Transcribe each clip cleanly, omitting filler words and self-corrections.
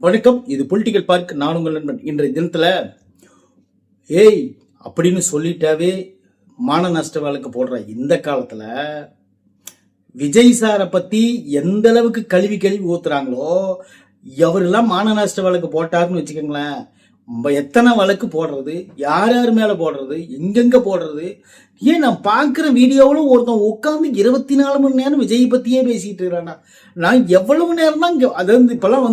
வணக்கம். இது political park. நான் உங்கள் நண்பன். இன்றைய தினத்துல ஏய் அப்படின்னு சொல்லிட்டாவே மான நஷ்ட வழக்கு போடுற இந்த காலத்துல விஜய் சாரை பத்தி எந்த அளவுக்கு கழுவி ஊத்துறாங்களோ, எவரெல்லாம் மான நஷ்ட வழக்கு போட்டாருன்னு வச்சுக்கோங்களேன், எத்தனை வழக்கு போடுறது, யார் யார் மேல போடுறது, எங்கெங்க போடுறது. ஏன் நான் பாக்குற வீடியோவிலும் ஒருத்தன் உட்காந்து 24 மணி நேரம் விஜய் பத்தியே பேசிட்டு இருக்கிறானா. நான் எவ்வளவு நேரம் தான் அதாவது இப்பெல்லாம்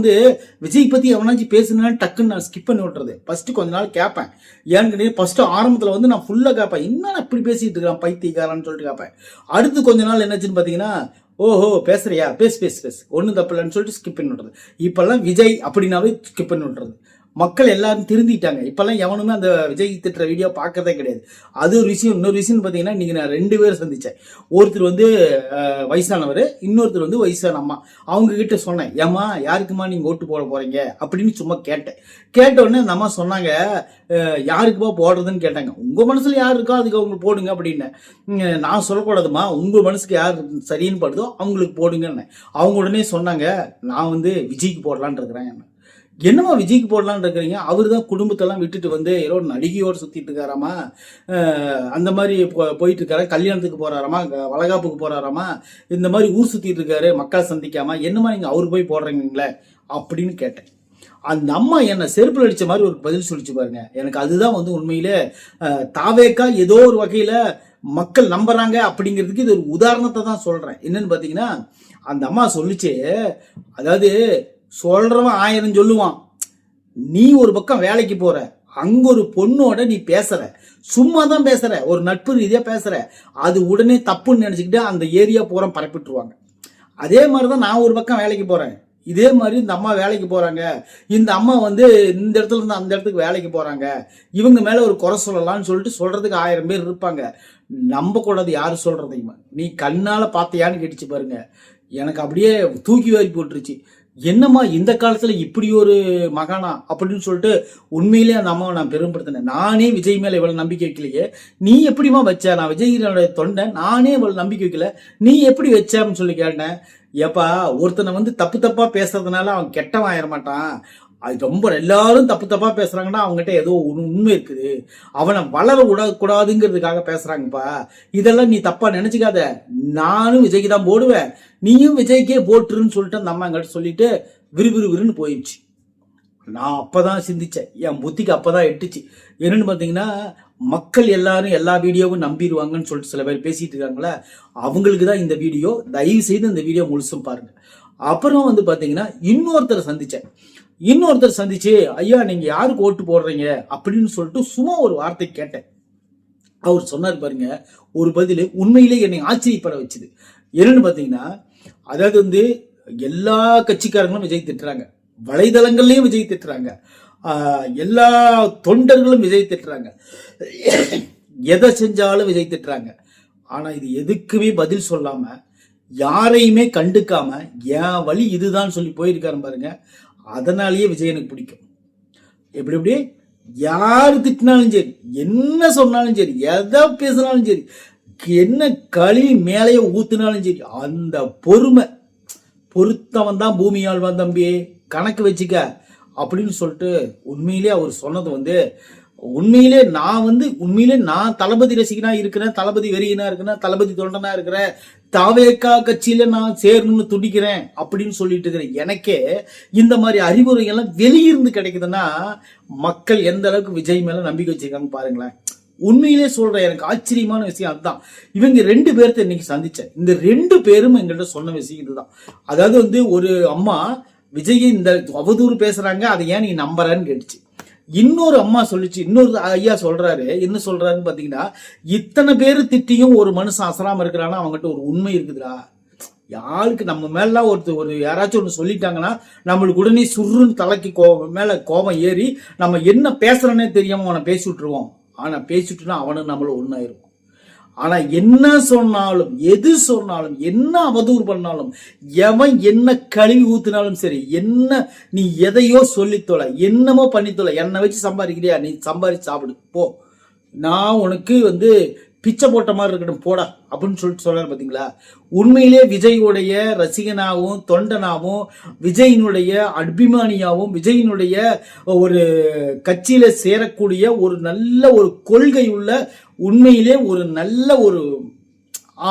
விஜய் பத்தி எவனாச்சும் பேசுனா டக்குன்னு நான் ஸ்கிப் பண்ணி விட்டுறது. ஃபர்ஸ்ட் கொஞ்ச நாள் கேட்பேன். ஏன்னு ஃபர்ஸ்ட் ஆரம்பத்துல நான் ஃபுல்லா கேட்பேன், என்ன இப்படி பேசிட்டு இருக்கிறான் பைத்தியக்காரன்னு சொல்லிட்டு கேட்பேன். அடுத்து கொஞ்ச நாள் என்னாச்சுன்னு பாத்தீங்கன்னா, ஓஹோ பேசுறியா, பேசு ஒன்னும் தப்பு இல்லைன்னு சொல்லிட்டு ஸ்கிப் பண்ணி விட்டுறது. இப்பெல்லாம் விஜய் அப்படின்னாவே ஸ்கிப் பண்ணி விட்டுறது. மக்கள் எல்லாரும் திருந்திட்டாங்க. இப்பெல்லாம் எவனுமே அந்த விஜய் திட்டுற வீடியோ பார்க்கறதே கிடையாது. அது ஒரு விஷயம். இன்னொரு விஷயம் பார்த்தீங்கன்னா, இன்னைக்கு நான் 2 பேர் சந்திச்சேன். ஒருத்தர் வயசானவர், இன்னொருத்தர் வயசான அம்மா. அவங்க கிட்ட சொன்னேன், ஏமா யாருக்குமா நீங்க ஓட்டு போட போறீங்க அப்படின்னு சும்மா கேட்டேன். கேட்ட உடனே அந்த அம்மா சொன்னாங்க, யாருக்குமா போடுறதுன்னு கேட்டாங்க. உங்க மனசுல யார் இருக்கோ அதுக்கு அவங்க போடுங்க அப்படின்னு. நான் சொல்லக்கூடாதுமா, உங்க மனசுக்கு யார் சரின்னு படுதோ அவங்களுக்கு போடுங்கன்னு. அவங்க உடனே சொன்னாங்க, நான் விஜய்க்கு போடலான் இருக்கிறேன். என்னமா விஜய்க்கு போடலான்னு இருக்கிறீங்க? அவரு தான் குடும்பத்தெல்லாம் விட்டுட்டு ஏதோ நடிகையோடு சுத்திட்டு இருக்காராமா, அந்த மாதிரி போயிட்டு இருக்காரு. கல்யாணத்துக்கு போறாராமா, வளகாப்புக்கு போறாராமா, இந்த மாதிரி ஊர் சுத்திட்டு இருக்காரு, மக்களை சந்திக்காம. என்னமா நீங்க அவரு போய் போடுறீங்களே அப்படின்னு கேட்டேன். அந்த அம்மா என்ன செருப்புல அடிச்ச மாதிரி ஒரு பதில் சொல்லிச்சு பாருங்க. எனக்கு அதுதான் உண்மையிலே தாவேக்கா ஏதோ ஒரு வகையில மக்கள் நம்புறாங்க அப்படிங்கிறதுக்கு இது ஒரு உதாரணத்தை தான் சொல்றேன். என்னன்னு பாத்தீங்கன்னா, அந்த அம்மா சொல்லிச்சு, அதாவது சொல்றவன் 1000 சொல்லுவான். நீ ஒரு பக்கம் வேலைக்கு போற, அங்க ஒரு பொண்ணோட நீ பேசுற, சும்மா தான் பேசுற, ஒரு நட்பு ரீதியா பேசுற, அது உடனே தப்புன்னு நினைச்சுக்கிட்டு அந்த ஏரியா பூரா பரப்பிட்டுருவாங்க. அதே மாதிரிதான் நான் ஒரு பக்கம் வேலைக்கு போறேன். இதே மாதிரி இந்த அம்மா வேலைக்கு போறாங்க. இந்த அம்மா இந்த இடத்துல இருந்து அந்த இடத்துக்கு வேலைக்கு போறாங்க, இவங்க மேல ஒரு குறை சொல்லலாம்னு சொல்லிட்டு சொல்றதுக்கு 1000 பேர் இருப்பாங்க. நம்ப கூடாது யாரு சொல்றதையுமா. நீ கண்ணால பார்த்தியான்னு கேட்டுச்சு பாருங்க. எனக்கு அப்படியே தூக்கி வாரி போட்டுருச்சு. என்னம்மா இந்த காலத்துல இப்படி ஒரு மகானா அப்படின்னு சொல்லிட்டு உண்மையிலே அந்த அம்மாவை நான் பெருமைப்படுத்தினேன். நானே விஜய் மேல இவ்வளவு நம்பிக்கை வைக்கலையே, நீ எப்படிமா வச்ச? நான் விஜய் தொண்டை, நானே இவ்வளவு நம்பிக்கை வைக்கல, நீ எப்படி வச்ச அப்படின்னு சொல்லி கேட்டேன். ஏப்பா, ஒருத்தனை தப்பா பேசுறதுனால அவன் கெட்டவன் ஆயிட மாட்டான். அது ரொம்ப எல்லாரும் தப்பா பேசுறாங்கன்னா அவங்ககிட்ட ஏதோ உண்மை இருக்குது. அவனை வளர விடக்கூடாதுங்கிறதுக்காக பேசுறாங்கப்பா. இதெல்லாம் நீ தப்பா நினைச்சுக்காத. நானும் விஜய்க்கு தான் போடுவேன், நீயும் விஜய்க்கே போட்டுருன்னு சொல்லிட்டு அந்த அம்மா என்கிட்ட சொல்லிட்டு விறுவிறுன்னு போயிடுச்சு. நான் அப்பதான் சிந்திச்சேன், என் புத்திக்கு அப்பதான் எட்டுச்சு. என்னன்னு பாத்தீங்கன்னா, மக்கள் எல்லாரும் எல்லா வீடியோவும் நம்பிடுவாங்கன்னு சொல்லிட்டு சில பேர் பேசிட்டு இருக்காங்களே, அவங்களுக்கு தான் இந்த வீடியோ. தயவு செய்து இந்த வீடியோ முழுசும் பாருங்க. அப்புறம் பாத்தீங்கன்னா, இன்னொருத்தர் சந்திச்சு ஐயா நீங்க யாருக்கு ஓட்டு போடுறீங்க அப்படின்னு சொல்லிட்டு சும்மா ஒரு வார்த்தை கேட்டேன். அவர் சொன்னார் பாருங்க ஒரு பதில், உண்மையிலே என்னை ஆச்சரியப்பட வச்சுது. என்னன்னு பாத்தீங்கன்னா, அதாவது எல்லா கட்சிக்காரங்களும் விஜய் திட்டுறாங்க, வலைதளங்கள்லயும் விஜய் திட்டுறாங்க, எல்லா தொண்டர்களும் விஜய் திட்டுறாங்க, எதை செஞ்சாலும் விஜய் திட்டுறாங்க. ஆனா இது எதுக்குமே பதில் சொல்லாம, யாரையுமே கண்டுக்காம என் வழி இதுதான் சொல்லி போயிருக்காரு பாருங்க. அதனாலேயே விஜய் எனக்கு பிடிக்கும். எப்படி யாரு திட்டினாலும் சரி, என்ன சொன்னாலும் சரி, எதை பேசினாலும் சரி, என்ன கழுவி மேலேயே ஊத்துனாலும் சரி, அந்த பொறுத்தவன் தான் பூமியால் தம்பி, கணக்கு வச்சுக்க அப்படின்னு சொல்லிட்டு உண்மையிலே அவர் சொன்னது உண்மையிலே நான் தளபதி ரசிகனா இருக்கிறேன், தளபதி வெறியனா இருக்கிறேன், தளபதி தொண்டனா இருக்கிறேன், தாவேக்கா கட்சியில நான் சேரணும்னு துடிக்கிறேன் அப்படின்னு சொல்லிட்டு இருக்கிறேன். எனக்கே இந்த மாதிரி அறிவுரைகள்லாம் வெளியிருந்து கிடைக்குதுன்னா மக்கள் எந்த அளவுக்கு விஜய் மேல நம்பிக்கை வச்சிருக்காங்க பாருங்களேன். உண்மையிலே சொல்றேன், எனக்கு ஆச்சரியமான விஷயம் அதுதான். இவங்க 2 பேர்த்த இன்னைக்கு சந்திச்சேன். இந்த 2 பேரும் எங்கள்கிட்ட சொன்ன விஷயம் இதுதான். அதாவது ஒரு அம்மா விஜய் இந்த அவதூறு பேசுறாங்க, அதை ஏன் நீ நம்புறன்னு கேட்டுச்சு. இன்னொரு அம்மா சொல்லிச்சு, இன்னொரு ஐயா சொல்றாரு, என்ன சொல்றாருன்னு பாத்தீங்கன்னா, இத்தனை பேரு திட்டியும் ஒரு மனுஷன் அசராம இருக்கிறான்னா அவங்ககிட்ட ஒரு உண்மை இருக்குதுடா. யாருக்கு நம்ம மேல ஒரு யாராச்சும் ஒண்ணு சொல்லிட்டாங்கன்னா நம்மளுக்கு உடனே சுருன்னு தலைக்கு மேல கோபம் ஏறி நம்ம என்ன பேசுறோன்னே தெரியாம அவனை பேசி விட்டுருவோம். ஆனா பேசிட்டுனா அவனும் நம்மளும் ஒண்ணாயிருவோம். ஆனா என்ன சொன்னாலும், எது சொன்னாலும், என்ன அவதூறு பண்ணாலும், எவன் என்ன கழுவி ஊத்தினாலும் சரி, என்ன நீ எதையோ சொல்லித்தோல, என்னமோ பண்ணித்தோல, என்னை வச்சு சம்பாதிக்கிறியா, நீ சம்பாதிச்சு சாப்பிடு போ, நான் உனக்கு பிச்சை போட்ட மாதிரி இருக்கட்டும் போடா அப்படின்னு சொல்லிட்டு சொல்றாரு பாத்தீங்களா. உண்மையிலே விஜயோடைய ரசிகனாகவும் தொண்டனாகவும் விஜயினுடைய அபிமானியாகவும் விஜயினுடைய ஒரு கட்சியில சேரக்கூடிய ஒரு நல்ல ஒரு கொள்கை உள்ள உண்மையிலே ஒரு நல்ல ஒரு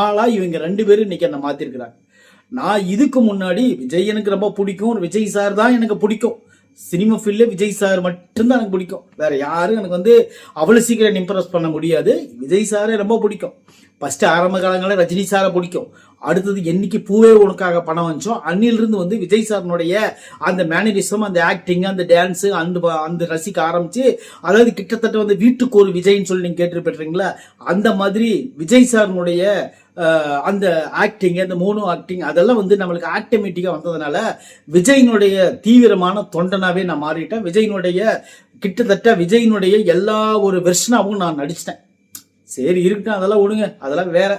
ஆளா இவங்க 2 பேரும் இன்னைக்கு என்ன மாத்திருக்கிறாங்க. நான் இதுக்கு முன்னாடி விஜய் எனக்கு ரொம்ப பிடிக்கும், விஜய் சார் தான் எனக்கு பிடிக்கும், சினிமா ஃபீல்ட்ல விஜய் சார் மட்டும்தான் எனக்கு பிடிக்கும், வேற யாரும் எனக்கு வந்து அவ்வளவு சீக்கிரம் இம்ப்ரெஸ் பண்ண முடியாது. விஜய் சாரே ரொம்ப பிடிக்கும். ஃபர்ஸ்ட் ஆரம்ப காலங்களில் ரஜினி சாரை பிடிக்கும். அடுத்தது என்னைக்கு பூவே உனக்காக பணம் வந்துச்சோ அன்னிலிருந்து வந்து விஜய் சாரனுடைய அந்த மேனரிசம், அந்த ஆக்டிங், அந்த டான்ஸ், அந்த ரசிக்க ஆரம்பிச்சு, அதாவது கிட்டத்தட்ட வந்து வீட்டுக்கு ஒரு விஜய்ன்னு சொல்லி நீங்க கேட்டுருப்பீங்களா, அந்த மாதிரி விஜய் சாரனுடைய அந்த ஆக்டிங், அந்த மோனோ ஆக்டிங் அதெல்லாம் வந்து நம்மளுக்கு ஆட்டோமேட்டிக்கா வந்ததுனால விஜயினுடைய தீவிரமான தொண்டனாவே நான் மாறிட்டேன். விஜயினுடைய கிட்டத்தட்ட விஜயினுடைய எல்லா ஒரு வெர்ஷனாவும் நான் நடிச்சிட்டேன். சரி இருக்கட்டும், அதெல்லாம் விடுங்க, அதெல்லாம் வேற.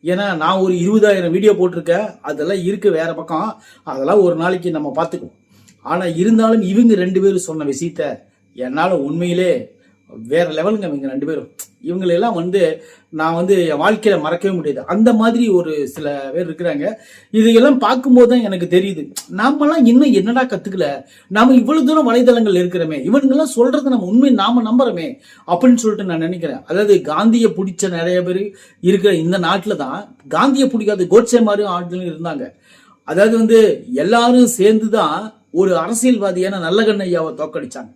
ஏன்னா நான் ஒரு 20,000 வீடியோ போட்டிருக்கேன், அதெல்லாம் இருக்கு வேற பக்கம், அதெல்லாம் ஒரு நாளைக்கு நம்ம பார்த்துக்குவோம். ஆனா இருந்தாலும் இவங்க 2 பேரும் சொன்ன விஷயத்த என்னால உண்மையிலே வேற லெவலுங்க. இவங்க 2 பேரும் இவங்களெல்லாம் வந்து நான் வந்து என் வாழ்க்கையில மறக்கவே முடியாது. அந்த மாதிரி ஒரு சில பேர் இருக்கிறாங்க. இதையெல்லாம் பார்க்கும்போது தான் எனக்கு தெரியுது, நாமெல்லாம் இன்னும் என்னடா கத்துக்கல, நாம இவ்வளவு தூரம் வலைதளங்கள் இருக்கிறோமே, இவனுங்கெல்லாம் சொல்றது நம்ம உண்மை நாம நம்புறோமே அப்படின்னு சொல்லிட்டு நான் நினைக்கிறேன். அதாவது காந்தியை பிடிச்ச நிறைய பேர் இருக்கிற இந்த நாட்டுல தான் காந்தியை பிடிக்காத கோட்சே மாதிரி ஆட்களும் இருந்தாங்க. அதாவது வந்து எல்லாரும் சேர்ந்துதான் ஒரு அரசியல்வாதியான நல்லகண்ண ஐயாவை தோக்கடிச்சாங்க.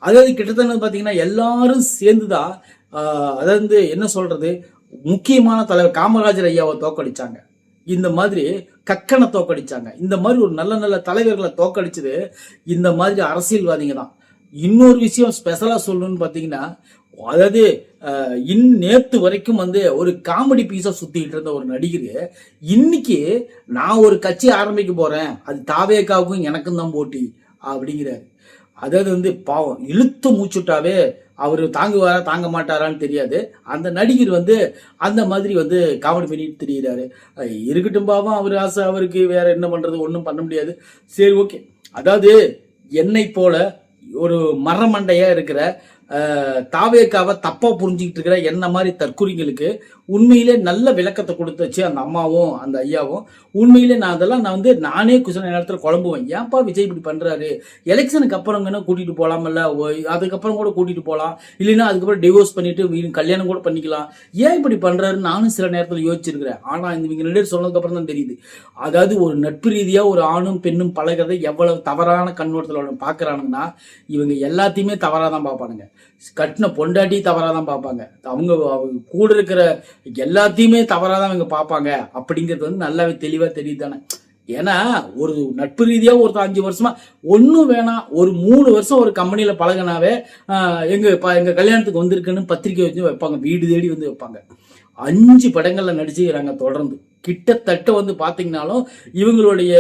அதாவது கிட்டத்தட்ட பாத்தீங்கன்னா எல்லாரும் சேர்ந்துதான் அதாவது என்ன சொல்றது, முக்கியமான தலைவர் காமராஜர் ஐயாவை தோக்கடிச்சாங்க, இந்த மாதிரி கக்கனை தோக்கடிச்சாங்க. இந்த மாதிரி ஒரு நல்ல நல்ல தலைவர்களை தோக்கடிச்சது இந்த மாதிரி அரசியல்வாதிங்க தான். இன்னொரு விஷயம் ஸ்பெஷலா சொல்லணும்னு பாத்தீங்கன்னா, அதாவது நேத்து வரைக்கும் வந்து ஒரு காமெடி பீஸா சுத்திட்டு இருந்த ஒரு நடிகர் இன்னைக்கு நான் ஒரு கட்சி ஆரம்பிக்க போறேன், அது தாவேக்காவுக்கும் எனக்கும் தான் போட்டி அப்படிங்கிறாரு. அதாவது வந்து பாவம் இழுத்து மூச்சுட்டாவே அவரு தாங்குவாரா தாங்க மாட்டாரான்னு தெரியாது. அந்த நடிகர் வந்து அந்த மாதிரி வந்து காமெடி பண்ணிட்டு தெரியுறாரு. இருக்கட்டும் பாவம், அவர் ஆசை, அவருக்கு வேற என்ன பண்றது, ஒன்றும் பண்ண முடியாது. சரி ஓகே. அதாவது என்னை போல ஒரு மரமண்டையா இருக்கிற தாவேக்காவை தப்பா புரிஞ்சுக்கிட்டு இருக்கிற என்ன மாதிரி தற்குறிங்களுக்கு உண்மையிலே நல்ல விளக்கத்தை கொடுத்துச்சு அந்த அம்மாவும் அந்த ஐயாவும். உண்மையிலே நான் அதெல்லாம் நான் வந்து நானே சில நேரத்தில் குழம்புவேன், ஏன்பா விஜய் இப்படி பண்றாரு, எலெக்ஷனுக்கு அப்புறங்கன்னா கூட்டிட்டு போலாமல்ல, அதுக்கப்புறம் கூட கூட்டிட்டு போகலாம், இல்லைன்னா அதுக்கப்புறம் டிவோர்ஸ் பண்ணிட்டு கல்யாணம் கூட பண்ணிக்கலாம், ஏன் இப்படி பண்றாருன்னு நானும் சில நேரத்தில் யோசிச்சிருக்கிறேன். ஆனா இவங்க 2 பேர் சொன்னதுக்கு அப்புறம் தான் தெரியுது, அதாவது ஒரு நட்பு ரீதியா ஒரு ஆணும் பெண்ணும் பழகிறத எவ்வளவு தவறான கண்ணோட்டத்தில் பாக்குறானுங்கன்னா இவங்க எல்லாத்தையுமே தவறாதான் பார்ப்பானுங்க. கட்டின பொண்டாட்டி தவறாதான் பார்ப்பாங்க, அவங்க கூட இருக்கிற எல்லாத்தையுமே தவறாதான் இவங்க பார்ப்பாங்க அப்படிங்கிறது வந்து நல்லாவே தெளிவா தெரியுது தானே. ஏன்னா ஒரு நட்பு ரீதியா ஒரு 5 வருஷமா ஒன்னும் வேணாம், ஒரு 3 வருஷம் ஒரு கம்பெனியில பழகினாவே எங்க கல்யாணத்துக்கு வந்திருக்குன்னு பத்திரிக்கை வச்சு வைப்பாங்க, வீடு தேடி வந்து வைப்பாங்க. 5 படங்கள்ல நடிச்சுக்கிறாங்க தொடர்ந்து. கிட்டத்தட்ட வந்து பாத்தீங்கன்னாலும் இவங்களுடைய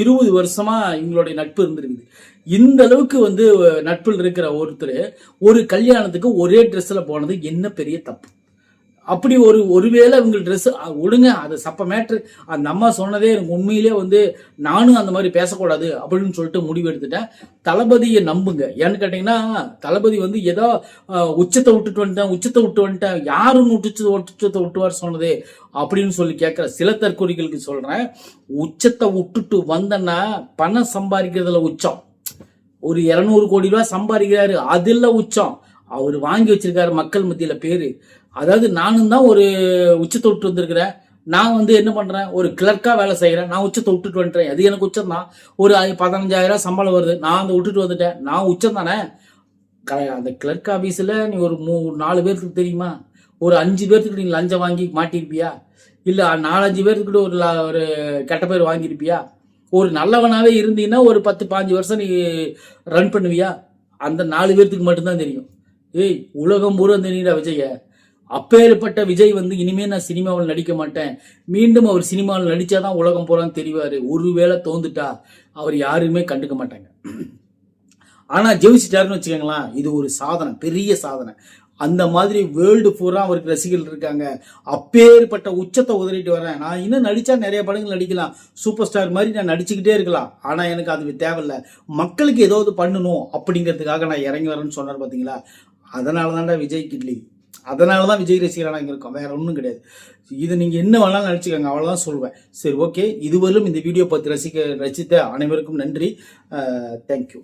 20 வருஷமா இவங்களுடைய நட்பு இருந்திருக்குது. இந்த அளவுக்கு வந்து நட்பில் இருக்கிற ஒருத்தர் ஒரு கல்யாணத்துக்கு ஒரே ட்ரெஸ்ல போனது என்ன பெரிய தப்பு. அப்படி ஒருவேளை இவங்க ட்ரெஸ் ஒடுங்க, அது சப்ப மேட்ரு. அந்த அம்மா சொன்னதே எனக்கு உண்மையிலே வந்து நானும் அந்த மாதிரி பேசக்கூடாது அப்படின்னு சொல்லிட்டு முடிவு எடுத்துட்டேன். தளபதியை நம்புங்க. ஏன்னு கேட்டீங்கன்னா தளபதி வந்து ஏதோ உச்சத்தை விட்டு வந்துட்டேன் யாருன்னு உச்சத்தை விட்டுவார் சொன்னதே அப்படின்னு சொல்லி கேட்கிற சில தற்கொலைகளுக்கு சொல்றேன், உச்சத்தை விட்டுட்டு வந்தன்னா பணம் சம்பாதிக்கிறதுல உச்சம். ஒரு 200 கோடி ரூபாய் சம்பாதிக்கிறாரு, அதுல உச்சம். அவர் வாங்கி வச்சிருக்காரு மக்கள் மத்தியில பேரு. அதாவது நானும் தான் ஒரு உச்சத்தை விட்டு வந்திருக்கிறேன். நான் வந்து என்ன பண்றேன், ஒரு கிளர்க்கா வேலை செய்யறேன், நான் உச்சத்தை விட்டுட்டு வந்துட்டேன், அது எனக்கு உச்சம் தான். ஒரு 15,000 சம்பளம் வருது, நான் அந்த விட்டுட்டு வந்துட்டேன், நான் உச்சம் தானே. அந்த கிளர்க் ஆபீஸ்ல நீ ஒரு 4 பேருக்கு தெரியுமா, ஒரு 5 பேர்த்துக்கு நீ லஞ்சம் வாங்கி மாட்டிருப்பியா, இல்ல 4-5 பேர்த்துக்கிட்ட ஒரு கெட்ட பேர் வாங்கியிருப்பியா, ஒரு நல்லவனாவே இருந்தீங்கன்னா ஒரு 10-15 வருஷம் நீ ரன் பண்ணுவியா, அந்த 4 பேர்த்துக்கு மட்டும்தான் தெரியும். ஏய் உலகம் பூரா தெரியுதா விஜய, அப்பேற்பட்ட விஜய் வந்து இனிமே நான் சினிமாவில் நடிக்க மாட்டேன், மீண்டும் அவர் சினிமாவில் நடிச்சாதான் உலகம் பூரான்னு தெரிவாரு, ஒருவேளை தோந்துட்டா அவர் யாருமே கண்டுக்க மாட்டாங்க. ஆனா ஜெயிச்சிட்டாருன்னு வச்சுக்கோங்களேன், இது ஒரு சாதனை, பெரிய சாதனை. அந்த மாதிரி வேர்ல்டு பூரா அவருக்கு ரசிகர்கள் இருக்காங்க. அப்பேற்பட்ட உச்சத்தை உதறிட்டு வரேன். நான் இன்னும் நடிச்சா நிறைய படங்கள் நடிக்கலாம், சூப்பர் ஸ்டார் மாதிரி நான் நடிச்சுக்கிட்டே இருக்கலாம். ஆனா எனக்கு அது தேவையில்லை, மக்களுக்கு ஏதாவது பண்ணணும் அப்படிங்கிறதுக்காக நான் இறங்கி வரேன்னு சொன்னார் பாத்தீங்களா. அதனாலதான்டா விஜய் கிட்லி. அதனால தான் விஜய் ரசிகராக இங்கே இருக்கோம், வேற ஒன்றும் கிடையாது. இது நீங்கள் என்ன வேணாலும் நினச்சிக்கோங்க, அவ்வளோதான் சொல்லுவேன். சரி, ஓகே. இதுவரையிலும் இந்த வீடியோ பார்த்து ரசித்த அனைவருக்கும் நன்றி. தேங்க்யூ.